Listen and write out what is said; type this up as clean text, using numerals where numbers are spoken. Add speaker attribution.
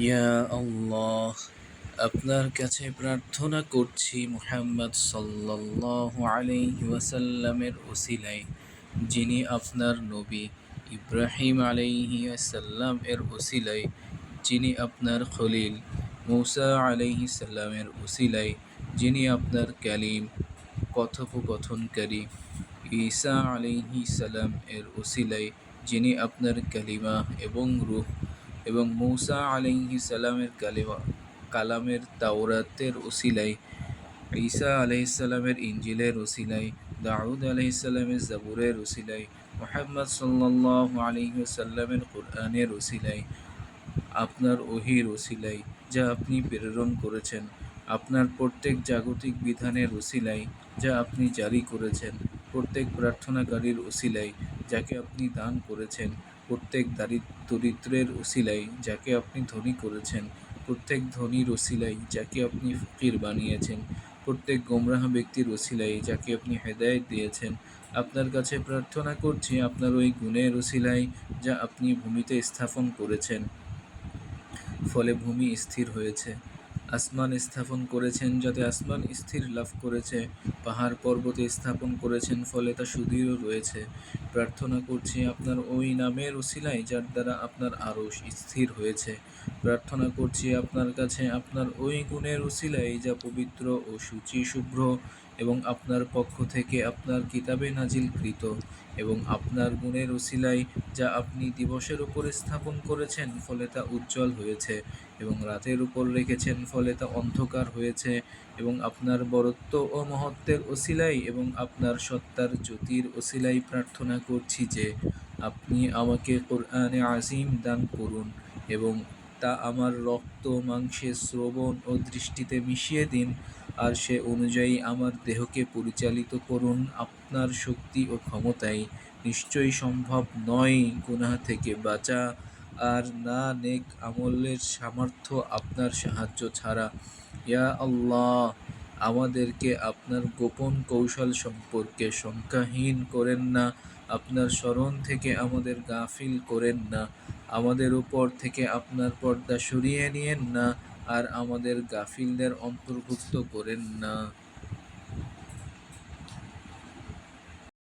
Speaker 1: ইয়া আল্লাহ, আপনার কাছে প্রার্থনা করছি মুহাম্মদ সাল্লাল্লাহু আলাইহি ওয়াসাল্লামের ওসিলায়, যিনি আপনার নবী ইব্রাহিম আলাইহি সাল্লাম এর ওসিলায়, যিনি আপনার খলিল মূসা আলাইহি সাল্লামের ওসিলায়, যিনি আপনার কালিম কথোপকথনকারী ঈসা আলাইহি সালাম এর ওসিলায়, যিনি আপনার কালিমা এবং রূহ, এবং মূসা আলাইহি সালামের কালামের তাওরাতের ওসিলায়, ঈসা আলাইহিস সালামের ইনজিলের ওসিলায়, দাউদ আলাইহিস সালামের জাবুরের ওসিলায়, মুহাম্মদ সাল্লাল্লাহু আলাইহি ওয়াসাল্লামের কুরআনের ওসিলায়, আপনার ওহীর ওসিলায় যা আপনি প্রেরণ করেছেন, আপনার প্রত্যেক জাগতিক বিধানের ওসিলায় যা আপনি জারি করেছেন, প্রত্যেক প্রার্থনাকারীর ওসিলায় যাকে আপনি দান করেছেন, প্রত্যেক দরিদ্রের ওসিলায় যাকে আপনি ধনী করেছেন, প্রত্যেক ধনীর ওসিলায় যাকে আপনি ফকির বানিয়েছেন, প্রত্যেক গোমরাহ ব্যক্তির ওসিলায় যাকে আপনি হেদায়েত দিয়েছেন। আপনার কাছে প্রার্থনা করছি আপনার ওই গুণের ওসিলায় যা আপনি ভূমিতে স্থাপন করেছেন, ফলে ভূমি স্থির হয়েছে। আসমান স্থাপন করেছেন যাতে আসমান স্থির লাভ করেছে। পাহাড় পর্বতে স্থাপন করেছেন ফলে তা সুদৃঢ় রয়েছে। প্রার্থনা করছি আপনার ওই নামের ওসিলায় যার দ্বারা আপনার আরশ স্থির হয়েছে। প্রার্থনা করছি আপনার কাছে আপনার ওই গুণের ওসিলায় যা পবিত্র ও শুচি শুভ্র, এবং আপনার পক্ষ থেকে আপনার কিতাবে নাজিলকৃত, এবং আপনার গুণের ওসিলায় যা আপনি দিবসের উপর স্থাপন করেছেন ফলে তা উজ্জ্বল হয়েছে, এবং রাতের উপর রেখেছেন ফলে তা অন্ধকার হয়েছে, এবং আপনার বরত্ব ও মহত্বের ওসিলাই এবং আপনার সত্তার জ্যোতির ওসিলাই প্রার্থনা করছি যে আপনি আমাকে কোরআনে আজিম দান করুন, এবং তা আমার রক্ত মাংসে শ্রবণ ও দৃষ্টিতে মিশিয়ে দিন, আর সে অনুযায়ী আমার দেহকে পরিচালিত করুন আপনার শক্তি ও ক্ষমতায়। নিশ্চয়ই সম্ভব নয় গুনাহ থেকে বাঁচা, আর না নেক আমলের সামর্থ্য আপনার সাহায্য ছাড়া। ইয়া আল্লাহ, আমাদেরকে আপনার গোপন কৌশল সম্পর্কে শঙ্কাহীন করেন না, আপনার স্মরণ থেকে আমাদের গাফিল করেন না, আমাদের উপর থেকে আপনার পর্দা সরিয়ে নিয়েন না, আর আমাদের গাফিলদের অন্তর্ভুক্ত করেন না।